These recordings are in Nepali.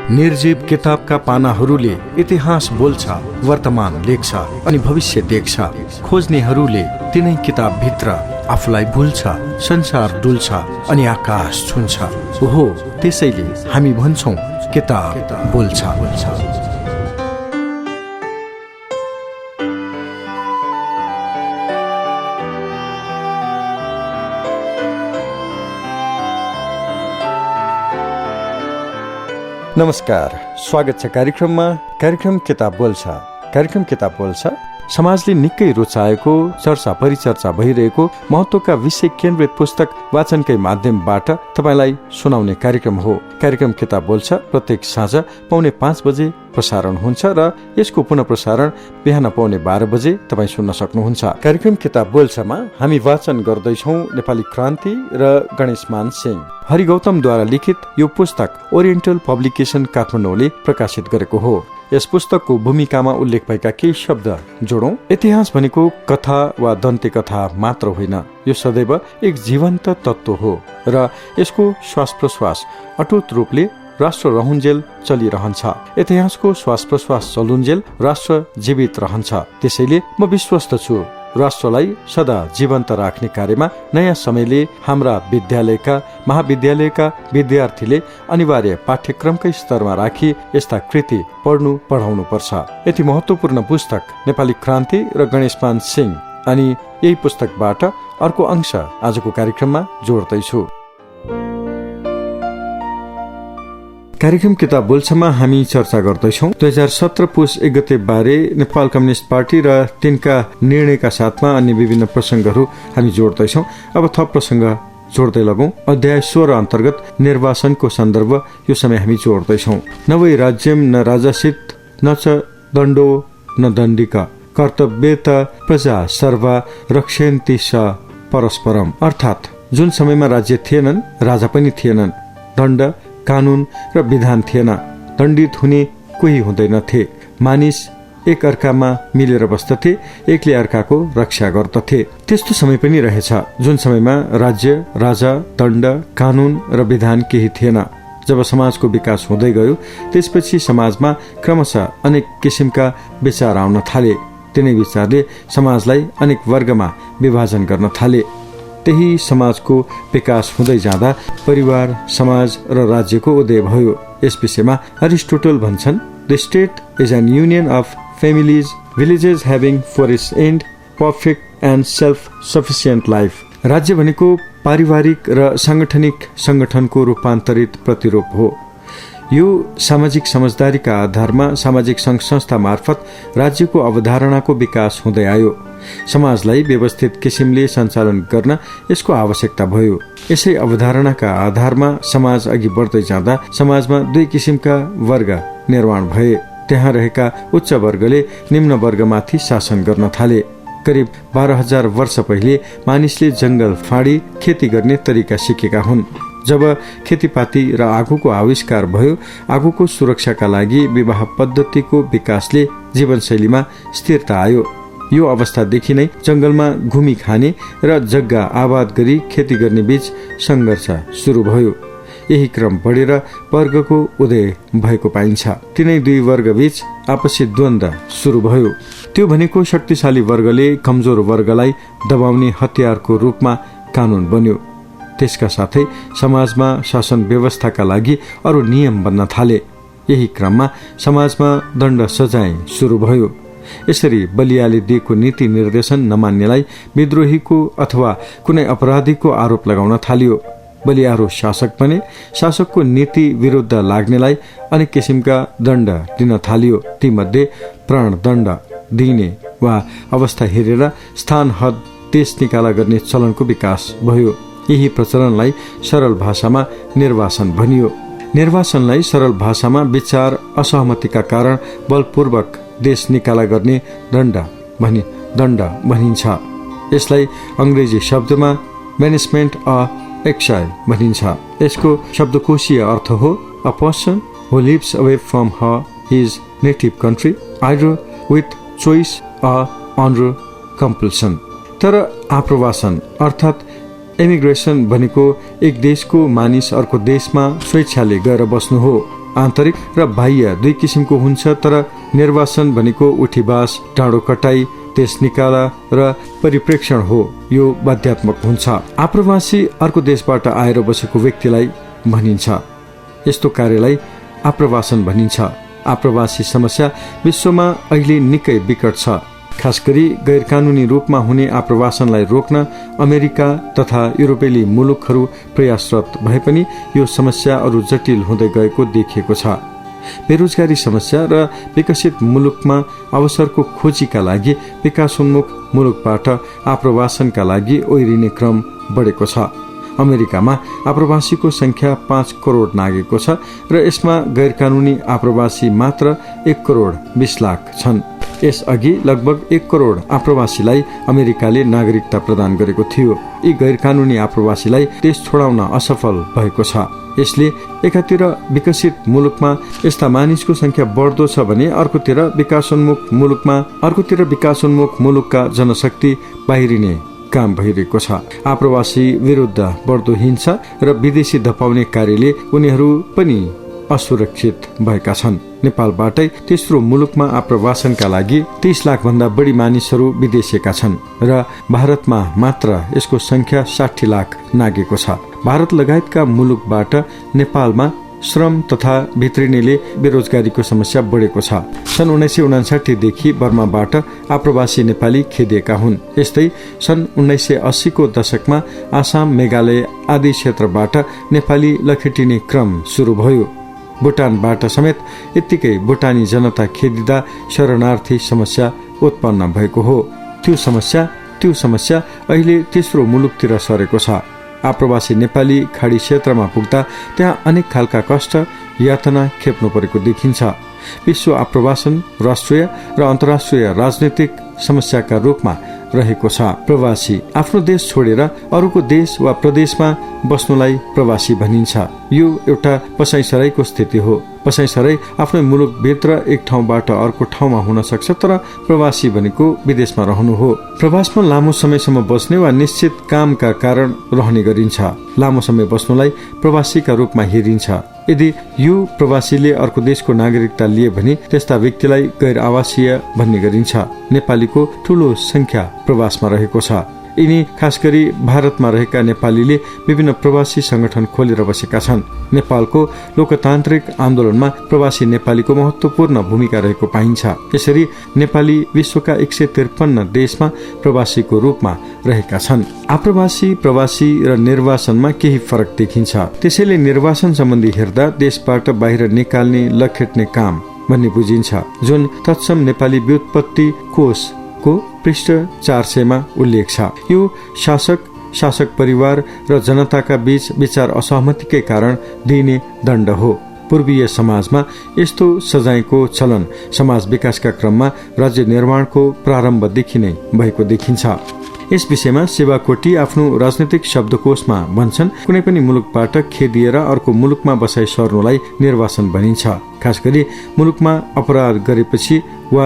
निर्जीव किताबका पानाहरूले इतिहास बोल्छ, वर्तमान लेख्छ अनि भविष्य देख्छ। खोज्नेहरूले तिनै किताबभित्र आफूलाई भुल्छ, संसार डुल्छ अनि आकाश छुन्छ। ओहो, त्यसैले हामी भन्छौं किताब बोल्छ। नमस्कार, स्वागत छ कार्यक्रम किताब बोल्छ। कार्यक्रम किताब बोल्छ समाजले निकै रुचाएको, चर्चा परिचर्चा भइरहेको महत्त्वका विषय केन्द्रित पुस्तक वाचनकै माध्यमबाट तपाईलाई सुनाउने कार्यक्रम हो। कार्यक्रम किताब बोल्छ प्रत्येक साँझ 4:45 बजे प्रसारण हुन्छ र यसको पुनः प्रसारण बिहान 12:15 बजे तपाईँ सुन्न सक्नुहुन्छ। कार्यक्रम किताब बोल्छमा हामी वाचन गर्दैछौँ नेपाली क्रान्ति र गणेशमान सिंह हरिगौतमद्वारा लिखित यो पुस्तक ओरिएन्टल पब्लिकेसन काठमाडौँले प्रकाशित गरेको हो। यस पुस्तकको भूमिकामा उल्लेख भएका केही शब्द जोडौं। इतिहास भनेको कथा वा दन्ते कथा मात्र होइन, यो सदैव एक जीवन्त तत्त्व हो र यसको श्वास प्रश्वास अटुट रूपले राष्ट्र रहुन्जेल चलिरहन्छ। इतिहासको श्वास प्रश्वास चलुन्जेल राष्ट्र जीवित रहन्छ। त्यसैले म विश्वस्त छु राष्ट्रलाई सदा जीवन्त राख्ने कार्यमा नयाँ समयले हाम्रा विद्यालयका महाविद्यालयका विद्यार्थीले अनिवार्य पाठ्यक्रमकै स्तरमा राखी यस्ता कृति पढाउनु पर्छ। यति महत्त्वपूर्ण पुस्तक नेपाली क्रान्ति र गणेशमान सिंह अनि यही पुस्तकबाट अर्को अंश आजको कार्यक्रममा जोड्दैछु। कार्यक्रम किताब बोल्छमा हामी चर्चा गर्दैछौँ 2017 पुस 1 गते बारे नेपाल कम्युनिस्ट पार्टी र तिनका निर्णयका साथमा अन्य विभिन्न प्रसंगहरू हामी जोड्दैछौँ। अब थप प्रसंग जोड्दै लगौं। अध्याय 16 अन्तर्गत निर्वाचनको सन्दर्भ यो समय हामी जोड्दैछौँ। न वै राज्यम न राजासित न च दण्डो न दण्डिका कर्तव्यत प्रजा सर्वा रक्षन्ति स परस्परम। अर्थात् जुन समयमा राज्य थिएनन्, राजा पनि थिएनन्, दण्ड कानून र विधान थिएन, दण्डित हुने कोही हुँदैनथे, मानिस एक अर्कामा मिलेर बस्दथे, एकले अर्काको रक्षा गर्दथे। त्यस्तो समय पनि रहेछ जुन समयमा राज्य, राजा, दण्ड, कानून र विधान केही थिएन। जब समाजको विकास हुँदै गयो त्यसपछि समाजमा क्रमशः अनेक किसिमका विचार आउन थाले। तिनै विचारले समाजलाई अनेक वर्गमा विभाजन गर्न थाले। त्यही समाजको विकास हुँदै जाँदा परिवार, समाज र राज्यको उदय भयो। यस विषयमा अरिस्टोटल भन्छन्, the state is an union of families, villages having for its end perfect and self sufficient life. राज्य भनेको पारिवारिक र सांगठनिक संगठनको रूपान्तरित प्रतिरूप हो। यो सामाजिक समझदारीका आधारमा सामाजिक संघ संस्था मार्फत राज्यको अवधारणाको विकास हुँदै आयो। समाजलाई व्यवस्थित किसिमले सञ्चालन गर्न यसको आवश्यकता भयो। यसै अवधारणाका आधारमा समाज अघि बढ्दै जाँदा समाजमा दुई किसिमका वर्ग निर्माण भए। त्यहाँ रहेका उच्च वर्गले निम्न वर्गमाथि शासन गर्न थाले। करिब 12,000 वर्ष पहिले मानिसले जंगल फाँडी खेती गर्ने तरिका सिकेका हुन्। जब खेतीपाती र आगोको आविष्कार भयो, आगोको सुरक्षाका लागि विवाह पद्धतिको विकासले जीवनशैलीमा स्थिरता आयो। यो अवस्थादेखि नै जंगलमा घुमी खाने र जग्गा आबाद गरी खेती गर्ने बीच संघर्ष सुरु भयो। यही क्रम बढेर वर्गको उदय भएको पाइन्छ। तिनै दुई वर्ग बीच आपसी द्वन्द्व सुरु भयो। त्यो भनेको शक्तिशाली वर्गले कमजोर वर्गलाई दबाउने हतियारको रूपमा कानून बन्यो। त्यसका साथै समाजमा शासन व्यवस्थाका लागि अरू नियम बन्न थाले। यही क्रममा समाजमा दण्ड सजाय सुरु भयो। यसरी बलियाले दिएको नीति निर्देशन नमान्नेलाई विद्रोहीको अथवा कुनै अपराधीको आरोप लगाउन थालियो। बलियारो शासक बने। शासकको नीति विरुद्ध लाग्नेलाई अनेक किसिमका दण्ड दिन थालियो। तीमध्ये प्राणदण्ड दिने वा अवस्था हेरेर स्थान हद देश निकाला गर्ने चलनको विकास भयो। यही प्रचलनलाई सरल भाषामा निर्वासन भनियो। निर्वासनलाई सरल भाषामा विचार असहमतिका कारण बलपूर्वक देश निकाला गर्ने दण्ड भनिन्छ। यसलाई अंग्रेजी शब्दमा म्यानेजमेन्ट अ एक्साइल भनिन्छ। यसको शब्दकोशीय अर्थ हो a person who lives away from his native country either with choice under compulsion. तर आप्रवासन अर्थात् एमिग्रेसन भनेको एक देशको मानिस अर्को देशमा स्वेच्छाले गएर बस्नु हो। आन्तरिक र बाह्य दुई किसिमको हुन्छ, तर निर्वासन भनेको उठीबास, डाँडो कटाई, देश निकाला र परिप्रेक्षण हो। यो बाध्यात्मक हुन्छ। आप्रवासी अर्को देशबाट आएर बसेको व्यक्तिलाई भनिन्छ। यस्तो कार्यलाई आप्रवासन भनिन्छ। आप्रवासी समस्या विश्वमा अहिले निकै विकट छ। खास गरी गैर कानूनी रूपमा हुने आप्रवासनलाई रोक्न अमेरिका तथा युरोपेली मुलुकहरू प्रयासरत भए पनि यो समस्या अरू जटिल हुँदै गएको देखिएको छ। बेरोजगारी समस्या र विकसित मुलुकमा अवसरको खोजीका लागि विकासोन्मुख मुलुकबाट आप्रवासनका लागि ओइरिने क्रम बढेको छ। अमेरिकामा आप्रवासीको संख्या 5 करोड नागेको छ र यसमा गैर कानूनी आप्रवासी मात्र 1 करोड 20 लाख छन्। यसअघि लगभग 1 करोड आप्रवासीलाई अमेरिकाले नागरिकता प्रदान गरेको थियो। यी गैर कानूनी आप्रवासीलाई देश छोडाउन असफल भएको छ। यसले एकातिर विकसित मुलुकमा यस्ता मानिसको संख्या बढ्दो छ भने अर्कोतिर विकासोन्मुख मुलुकका जनशक्ति बाहिरिने काम भइरहेको छ। आप्रवासी विरुद्ध बढ्दो हिंसा र विदेशी धपाउने कार्यले उनीहरू पनि असुरक्षित भएका छन्। नेपालबाटै तेस्रो मुलुकमा आप्रवासनका लागि 30 लाख भन्दा बढी मानिसहरू विदेशिएका छन् र भारतमा मात्र यसको संख्या 60 लाख नागेको छ। भारत लगायतका मुलुकबाट नेपालमा श्रम तथा भित्रिनेले बेरोजगारीको समस्या बढेको छ। सन् 1959 देखि बर्माबाट आप्रवासी नेपाली खेदिएका हुन्। यस्तै सन् 1980 को दशकमा आसाम, मेघालय आदि क्षेत्रबाट नेपाली लखेटिने क्रम सुरु भयो। भुटानबाट समेत यत्तिकै भुटानी जनता खेदिँदा शरणार्थी समस्या उत्पन्न भएको हो। त्यो समस्या अहिले तेस्रो मुलुकतिर सरेको छ। आप्रवासी नेपाली खाडी क्षेत्रमा पुग्दा त्यहाँ अनेक खालका कष्ट यातना खेप्नु परेको देखिन्छ। विश्व आप्रवासन राष्ट्रिय र अन्तर्राष्ट्रिय राजनैतिक समस्याका रूपमा रहेको छ। प्रवासी आफ्नो देश छोडेर अरूको देश वा प्रदेशमा बस्नुलाई प्रवासी भनिन्छ। यो एउटा पसाइसराईको स्थिति हो। पसाइसराई आफ्नो मुलुकभित्र एक ठाउँबाट अर्को ठाउँमा हुन सक्छ, तर प्रवासी भनेको विदेशमा रहनु हो। प्रवासमा लामो समयसम्म बस्ने वा निश्चित कामका कारण रहने गरिन्छ। लामो समय बस्नुलाई प्रवासीका रूपमा हेरिन्छ। यदि यो प्रवासीले अर्को देशको नागरिकता लिए भने त्यस्ता व्यक्तिलाई गैर आवासीय भन्ने गरिन्छ। नेपालीको ठूलो संख्या प्रवासमा रहेको छ। यिनी खास गरी भारतमा रहेका नेपालीले विभिन्न प्रवासी संगठन खोलेर बसेका छन्। नेपालको लोकतान्त्रिक आन्दोलनमा प्रवासी नेपालीको महत्वपूर्ण भूमिका रहेको पाइन्छ। यसरी नेपाली विश्वका 153 देशमा प्रवासीको रूपमा रहेका छन्। आप्रवासी, प्रवासी र निर्वासनमा केही फरक देखिन्छ। त्यसैले निर्वासन सम्बन्धी हेर्दा देशबाट बाहिर निकाल्ने, लखेट्ने काम भन्ने बुझिन्छ, जुन तत्सम नेपाली व्युत्पत्ति कोषको पृष्ठ 400 मा उल्लेख छ। यो शासक परिवार र जनताका बीच विचार असहमतिकै कारण दिइने दण्ड हो। पूर्वीय समाजमा यस्तो सजायको चलन समाज विकासका क्रममा राज्य निर्माणको प्रारम्भदेखि नै भएको देखिन्छ। यस विषयमा शिवाकोटी आफ्नो राजनैतिक शब्दकोशमा भन्छन्, कुनै पनि मुलुकबाट खेदिएर अर्को मुलुकमा बसाइ सर्नुलाई निर्वासन भनिन्छ। खास गरी मुलुकमा अपराध गरेपछि वा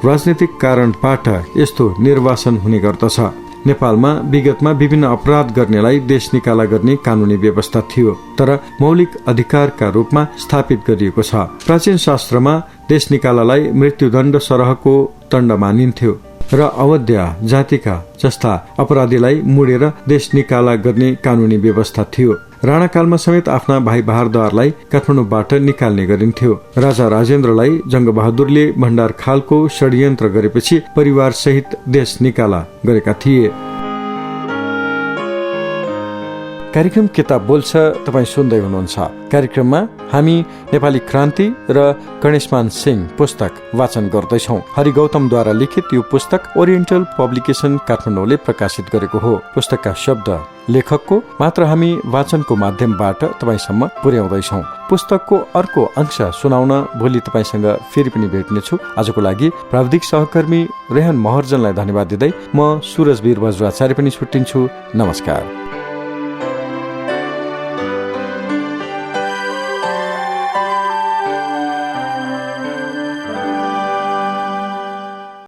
राजनैतिक कारणबाट यस्तो निर्वासन हुने गर्दछ। नेपालमा विगतमा विभिन्न अपराध गर्नेलाई देश निकाला गर्ने कानूनी व्यवस्था थियो, तर मौलिक अधिकारका रूपमा स्थापित गरिएको छ। प्राचीन शास्त्रमा देश निकालालाई मृत्युदण्ड सरहको दण्ड मानिन्थ्यो र अवध्या जातिका जस्ता अपराधीलाई मुडेर देश निकाला गर्ने कानूनी व्यवस्था थियो। राणाकालमा समेत आफ्ना भाइ बहादुरलाई काठमाडौँबाट निकाल्ने गरिन्थ्यो। राजा राजेन्द्रलाई जंगबहादुरले भण्डारखालको षड्यन्त्र गरेपछि परिवार सहित देश निकाला गरेका थिए। कार्यक्रम किताब बोल्छ तपाईँ सुन्दै हुनुहुन्छ। कार्यक्रममा हामी नेपाली क्रान्ति र गणेशमान सिंह पुस्तक वाचन गर्दैछौँ। हरि गौतमद्वारा लिखित यो पुस्तक ओरिएन्टल पब्लिकेसन काठमाडौँले प्रकाशित गरेको हो। पुस्तकका शब्द लेखकको मात्र हामी वाचनको माध्यमबाट तपाईँसम्म पुर्याउँदैछौँ। पुस्तकको अर्को अंश सुनाउन भोलि तपाईसँग फेरि पनि भेट्नेछु। आजको लागि प्राविधिक सहकर्मी रेहन महर्जनलाई धन्यवाद दिँदै म सुरज वीर बज्राचार्य पनि छुट्टिन्छु। नमस्कार।